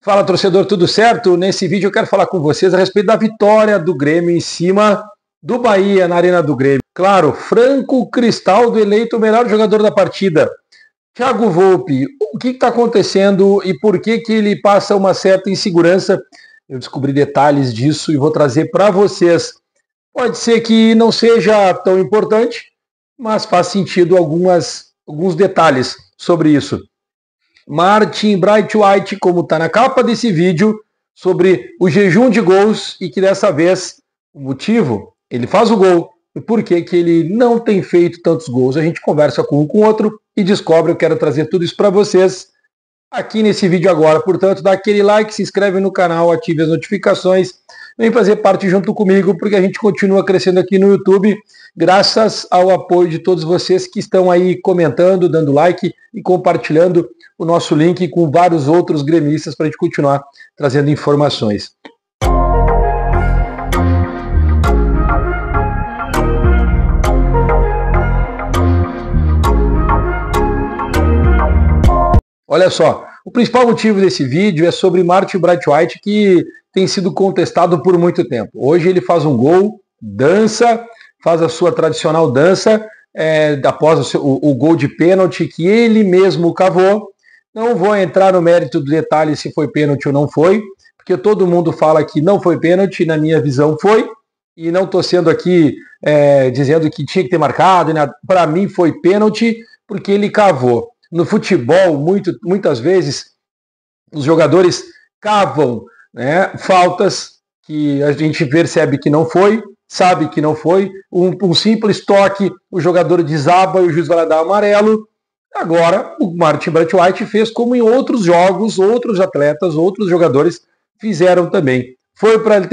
Fala, torcedor, tudo certo? Nesse vídeo eu quero falar com vocês a respeito da vitória do Grêmio em cima do Bahia na Arena do Grêmio. Claro, Franco Cristaldo eleito o melhor jogador da partida. Thiago Volpi, o que está acontecendo e por que ele passa uma certa insegurança? Eu descobri detalhes disso e vou trazer para vocês. Pode ser que não seja tão importante, mas faz sentido alguns detalhes sobre isso. Martin Braithwaite, como está na capa desse vídeo, sobre o jejum de gols e que dessa vez o motivo, ele faz o gol. E por que ele não tem feito tantos gols? A gente conversa com um com o outro e descobre. Eu quero trazer tudo isso para vocês aqui nesse vídeo agora. Portanto, dá aquele like, se inscreve no canal, ative as notificações. Vem fazer parte junto comigo, porque a gente continua crescendo aqui no YouTube, graças ao apoio de todos vocês que estão aí comentando, dando like e compartilhando o nosso link com vários outros gremistas para a gente continuar trazendo informações. Olha só, o principal motivo desse vídeo é sobre Martin Braithwaite, que tem sido contestado por muito tempo. Hoje ele faz um gol, dança, faz a sua tradicional dança, após o gol de pênalti que ele mesmo cavou. Não vou entrar no mérito do detalhe se foi pênalti ou não foi, porque todo mundo fala que não foi pênalti, na minha visão foi, e não estou sendo aqui dizendo que tinha que ter marcado, para mim foi pênalti, porque ele cavou. No futebol, muitas vezes, os jogadores cavam, né, faltas que a gente percebe que não foi, sabe que não foi, um simples toque, o jogador desaba e o juiz vai lá dar amarelo. Agora, o Martin Braithwaite fez como em outros jogos, outros atletas, outros jogadores fizeram também. Foi para ele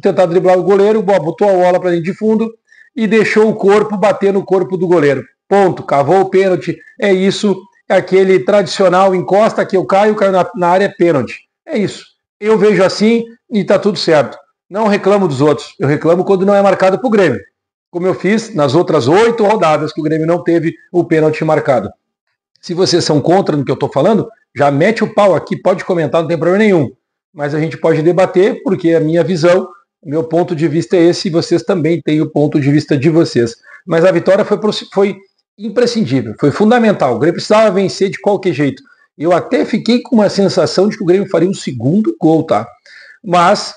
tentar driblar o goleiro, botou a bola para dentro de fundo e deixou o corpo bater no corpo do goleiro. Ponto, cavou o pênalti, é isso. É aquele tradicional, encosta que eu caio na área, é pênalti. É isso. Eu vejo assim e está tudo certo. Não reclamo dos outros. Eu reclamo quando não é marcado para o Grêmio. Como eu fiz nas outras 8 rodadas que o Grêmio não teve o pênalti marcado. Se vocês são contra no que eu estou falando, já mete o pau aqui, pode comentar, não tem problema nenhum. Mas a gente pode debater, porque a minha visão, o meu ponto de vista é esse, e vocês também têm o ponto de vista de vocês. Mas a vitória foi imprescindível, foi fundamental. O Grêmio precisava vencer de qualquer jeito. Eu até fiquei com uma sensação de que o Grêmio faria um segundo gol, tá? Mas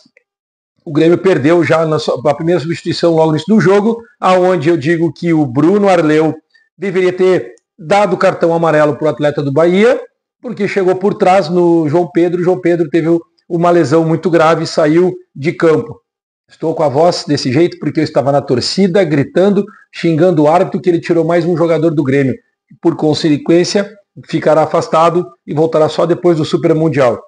o Grêmio perdeu já na primeira substituição logo no início do jogo, aonde eu digo que o Bruno Arleu deveria ter dado cartão amarelo para o atleta do Bahia, porque chegou por trás no João Pedro. O João Pedro teve uma lesão muito grave e saiu de campo. Estou com a voz desse jeito porque eu estava na torcida, gritando, xingando o árbitro que ele tirou mais um jogador do Grêmio. Por consequência, ficará afastado e voltará só depois do Super Mundial.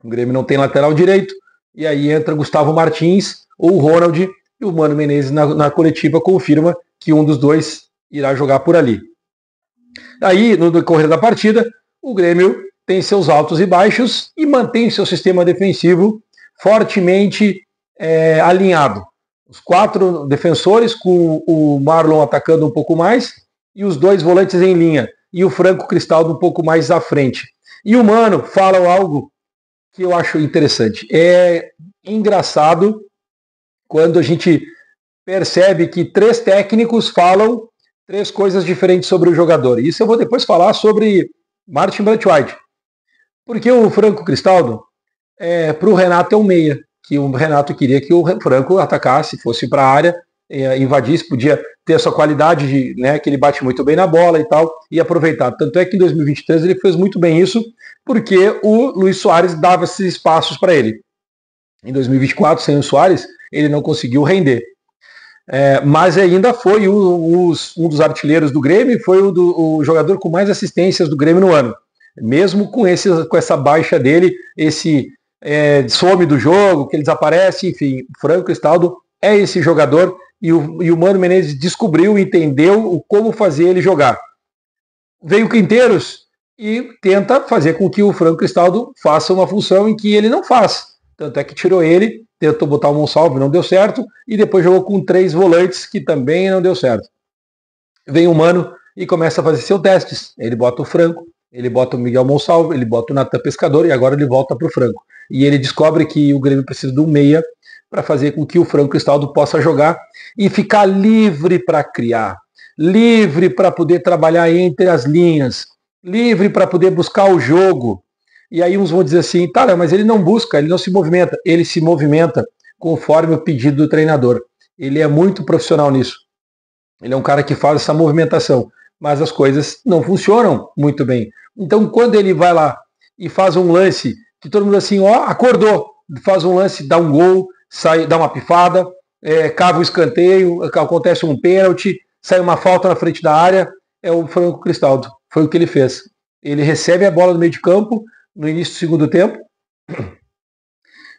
O Grêmio não tem lateral direito, e aí entra Gustavo Martins ou o Ronald, e o Mano Menezes na coletiva confirma que um dos dois irá jogar por ali. Aí, no decorrer da partida, o Grêmio tem seus altos e baixos e mantém seu sistema defensivo fortemente alinhado. Os 4 defensores, com o Marlon atacando um pouco mais, e os 2 volantes em linha, e o Franco Cristaldo um pouco mais à frente. E o Mano fala algo que eu acho interessante. É engraçado quando a gente percebe que 3 técnicos falam 3 coisas diferentes sobre o jogador. Isso eu vou depois falar sobre Martin Braithwaite. Porque o Franco Cristaldo, para o Renato, é um meia. Que o Renato queria que o Franco atacasse, fosse para a área, invadisse, podia ter a sua qualidade, que ele bate muito bem na bola e tal, e aproveitar. Tanto é que em 2023 ele fez muito bem isso, porque o Luis Soares dava esses espaços para ele. Em 2024, sem o Soares, ele não conseguiu render. Mas ainda foi um dos artilheiros do Grêmio, foi o jogador com mais assistências do Grêmio no ano. Mesmo com essa baixa dele, esse some do jogo, que ele desaparece, enfim, o Franco Cristaldo é esse jogador e o Mano Menezes descobriu, entendeu como fazer ele jogar. Veio o Quinteiros e tenta fazer com que o Franco Cristaldo faça uma função em que ele não faz. Tanto é que tirou ele, tentou botar o Monsalve, não deu certo, e depois jogou com 3 volantes, que também não deu certo. Vem o Mano e começa a fazer seus testes. Ele bota o Franco, Ele bota o Miguel Monsalvo, ele bota o Natan Pescador e agora ele volta para o Franco. E ele descobre que o Grêmio precisa de um meia para fazer com que o Franco Cristaldo possa jogar e ficar livre para criar, livre para poder trabalhar entre as linhas, livre para poder buscar o jogo. E aí uns vão dizer assim, tá, mas ele não busca, ele não se movimenta. Ele se movimenta conforme o pedido do treinador. Ele é muito profissional nisso. Ele é um cara que faz essa movimentação, mas as coisas não funcionam muito bem. Então, quando ele vai lá e faz um lance, que todo mundo assim, ó, acordou, faz um lance, dá um gol, sai, dá uma pifada, cava o escanteio, acontece um pênalti, sai uma falta na frente da área, é o Franco Cristaldo. Foi o que ele fez. Ele recebe a bola no meio de campo, no início do segundo tempo,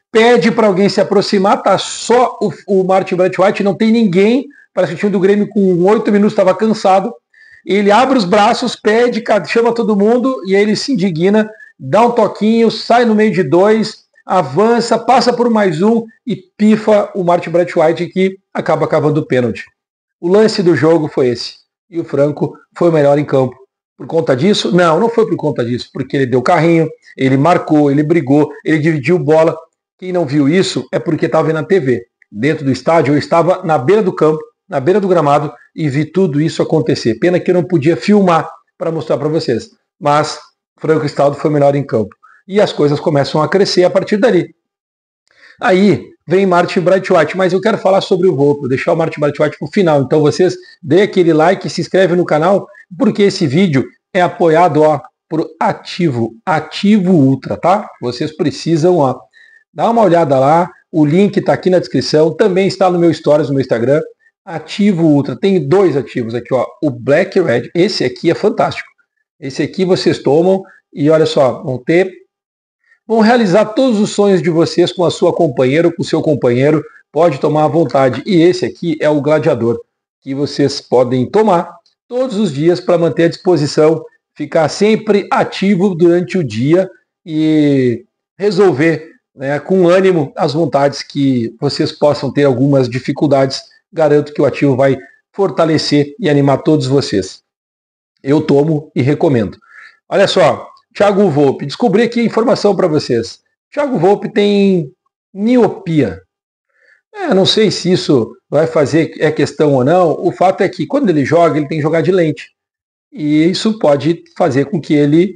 pede para alguém se aproximar, tá só o Martin Braithwaite, não tem ninguém, parece que o time do Grêmio com 8 minutos estava cansado, ele abre os braços, pede, chama todo mundo, e aí ele se indigna, dá um toquinho, sai no meio de dois, avança, passa por mais um e pifa o Martin Braithwaite, que acaba cavando o pênalti. O lance do jogo foi esse, e o Franco foi o melhor em campo. Por conta disso? Não foi por conta disso, porque ele deu carrinho, ele marcou, ele brigou, ele dividiu bola. Quem não viu isso é porque estava vendo na TV. Dentro do estádio, eu estava na beira do campo, na beira do gramado, e vi tudo isso acontecer. Pena que eu não podia filmar para mostrar para vocês. Mas Franco Cristaldo foi o melhor em campo. E as coisas começam a crescer a partir dali. Aí vem Martin Braithwaite, mas eu quero falar sobre o Volpe, deixar o Martin Braithwaite para o final. Então vocês dê aquele like, se inscreve no canal, porque esse vídeo é apoiado por Ativo Ultra, tá? Vocês precisam dar uma olhada lá, o link está aqui na descrição, também está no meu stories, no meu Instagram, Ativo Ultra. Tem 2 ativos aqui, ó, o Black Red, esse aqui é fantástico. Esse aqui vocês tomam e olha só, vão realizar todos os sonhos de vocês com a sua companheira ou com o seu companheiro, pode tomar à vontade. E esse aqui é o Gladiador, que vocês podem tomar todos os dias para manter à disposição, ficar sempre ativo durante o dia e resolver, né, com ânimo as vontades que vocês possam ter algumas dificuldades. Garanto que o ativo vai fortalecer e animar todos vocês. Eu tomo e recomendo. Olha só, Thiago Volpe, descobri aqui informação para vocês. Thiago Volpe tem miopia. Não sei se isso vai fazer questão ou não. O fato é que quando ele joga, ele tem que jogar de lente. E isso pode fazer com que ele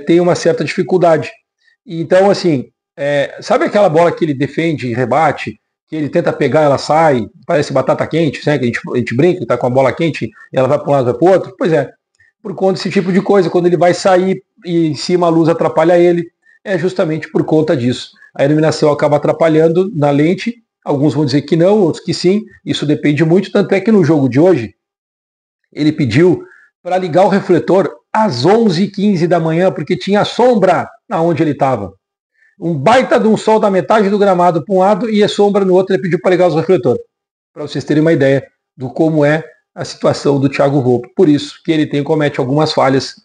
tenha uma certa dificuldade. Então, assim, sabe aquela bola que ele defende e rebate, que ele tenta pegar, ela sai, parece batata quente, né? Que a gente brinca, está com a bola quente e ela vai para um lado, vai para o outro? Pois é, por conta desse tipo de coisa, quando ele vai sair e em cima a luz atrapalha ele, é justamente por conta disso. A iluminação acaba atrapalhando na lente, alguns vão dizer que não, outros que sim, isso depende muito, tanto é que no jogo de hoje, ele pediu para ligar o refletor às 11h15 da manhã, porque tinha sombra aonde ele estava. Um baita de um sol da metade do gramado para um lado e a sombra no outro, ele pediu para ligar os refletores. Para vocês terem uma ideia do como é a situação do Thiago Volpe. Por isso que ele comete algumas falhas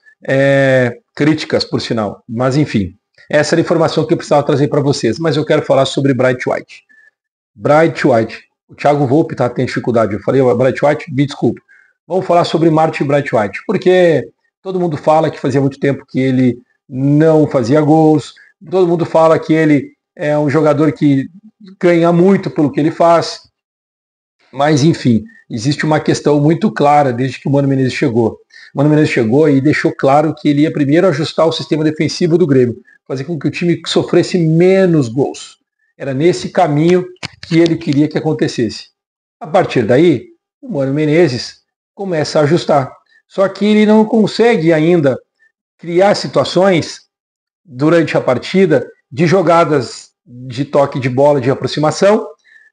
críticas, por sinal. Mas enfim, essa era a informação que eu precisava trazer para vocês. Mas eu quero falar sobre Braithwaite. Braithwaite. O Thiago Volpe tem dificuldade. Eu falei, Braithwaite, me desculpe. Vamos falar sobre Martin Braithwaite. Porque todo mundo fala que fazia muito tempo que ele não fazia gols. Todo mundo fala que ele é um jogador que ganha muito pelo que ele faz. Mas, enfim, existe uma questão muito clara desde que o Mano Menezes chegou. O Mano Menezes chegou e deixou claro que ele ia primeiro ajustar o sistema defensivo do Grêmio, fazer com que o time sofresse menos gols. Era nesse caminho que ele queria que acontecesse. A partir daí, o Mano Menezes começa a ajustar. Só que ele não consegue ainda criar situações durante a partida de jogadas de toque de bola de aproximação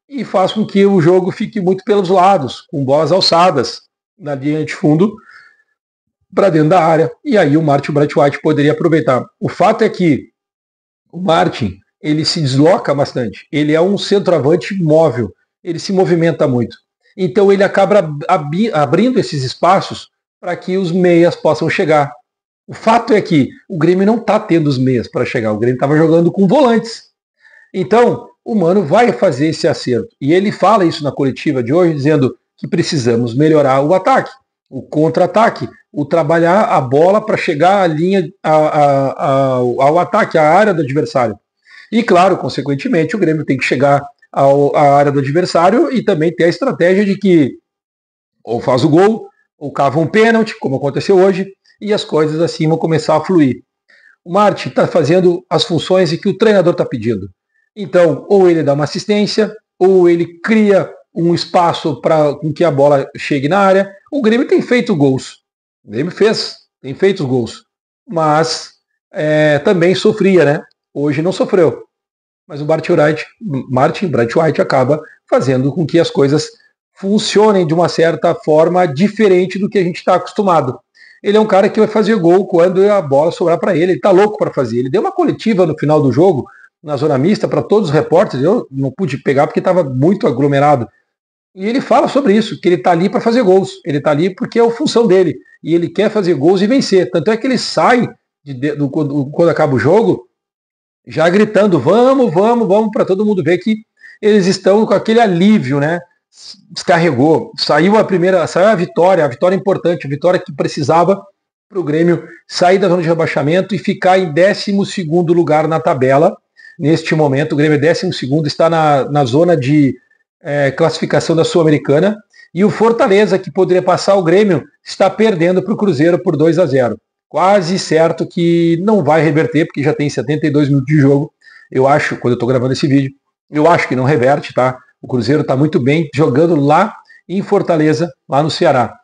e faz com que o jogo fique muito pelos lados, com bolas alçadas na linha de fundo para dentro da área, e aí o Martin Braithwaite poderia aproveitar. O fato é que o Martin, ele se desloca bastante, ele é um centroavante móvel, ele se movimenta muito. Então ele acaba abrindo esses espaços para que os meias possam chegar. O fato é que o Grêmio não está tendo os meias para chegar, o Grêmio estava jogando com volantes. Então, o Mano vai fazer esse acerto. E ele fala isso na coletiva de hoje, dizendo que precisamos melhorar o ataque. o contra-ataque, o trabalhar a bola para chegar à linha, ao ataque, à área do adversário. E claro, consequentemente, o Grêmio tem que chegar à área do adversário e também ter a estratégia de que ou faz o gol, ou cava um pênalti, como aconteceu hoje, e as coisas assim vão começar a fluir. O Martin está fazendo as funções que o treinador está pedindo. Então, ou ele dá uma assistência, ou ele cria um espaço para que a bola chegue na área. O Grêmio tem feito gols. O Grêmio tem feito os gols. Mas também sofria, né? Hoje não sofreu. Mas o Martin Braithwaite acaba fazendo com que as coisas funcionem de uma certa forma diferente do que a gente está acostumado. Ele é um cara que vai fazer gol quando a bola sobrar para ele. Ele está louco para fazer. Ele deu uma coletiva no final do jogo, na zona mista, para todos os repórteres. Eu não pude pegar porque estava muito aglomerado. E ele fala sobre isso, que ele está ali para fazer gols. Ele está ali porque é a função dele. E ele quer fazer gols e vencer. Tanto é que ele sai quando acaba o jogo, já gritando, vamos, vamos, vamos, para todo mundo ver que eles estão com aquele alívio, né? Descarregou, saiu a vitória importante, a vitória que precisava para o Grêmio sair da zona de rebaixamento e ficar em 12º lugar na tabela. Neste momento, o Grêmio é 12º, está na zona de classificação da Sul-Americana, e o Fortaleza, que poderia passar o Grêmio, está perdendo para o Cruzeiro por 2-0. Quase certo que não vai reverter, porque já tem 72 minutos de jogo. Eu acho, quando eu estou gravando esse vídeo, eu acho que não reverte, tá? O Cruzeiro está muito bem jogando lá em Fortaleza, lá no Ceará.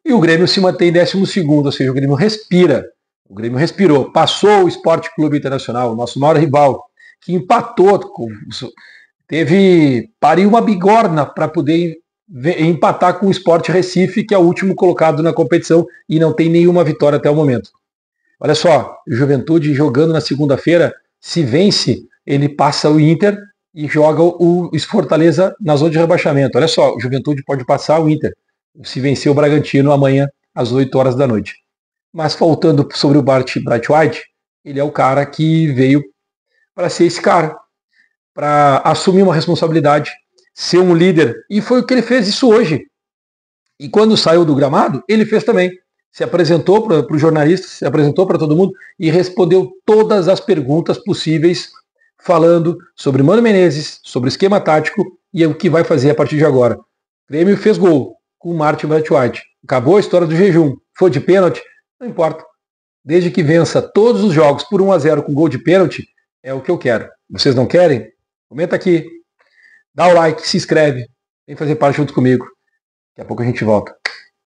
E o Grêmio se mantém em 12º, ou seja, o Grêmio respira. O Grêmio respirou, passou o Sport Clube Internacional, o nosso maior rival, que empatou, pariu uma bigorna para poder empatar com o Sport Recife, que é o último colocado na competição e não tem nenhuma vitória até o momento. Olha só, o Juventude jogando na segunda-feira, se vence, ele passa o Inter e joga o Fortaleza na zona de rebaixamento. Olha só, o Juventude pode passar o Inter, se vencer o Bragantino amanhã às 8 horas da noite. Mas faltando sobre o Braithwaite, ele é o cara que veio para ser esse cara, para assumir uma responsabilidade, ser um líder. E foi o que ele fez isso hoje. E quando saiu do gramado, ele fez também. Se apresentou para os jornalistas, se apresentou para todo mundo e respondeu todas as perguntas possíveis, falando sobre Mano Menezes, sobre o esquema tático e o que vai fazer a partir de agora. O Grêmio fez gol com o Martin Braithwaite. Acabou a história do jejum. Foi de pênalti? Não importa. Desde que vença todos os jogos por 1-0 com gol de pênalti, é o que eu quero. Vocês não querem? Comenta aqui. Dá o like, se inscreve. Vem fazer parte junto comigo. Daqui a pouco a gente volta.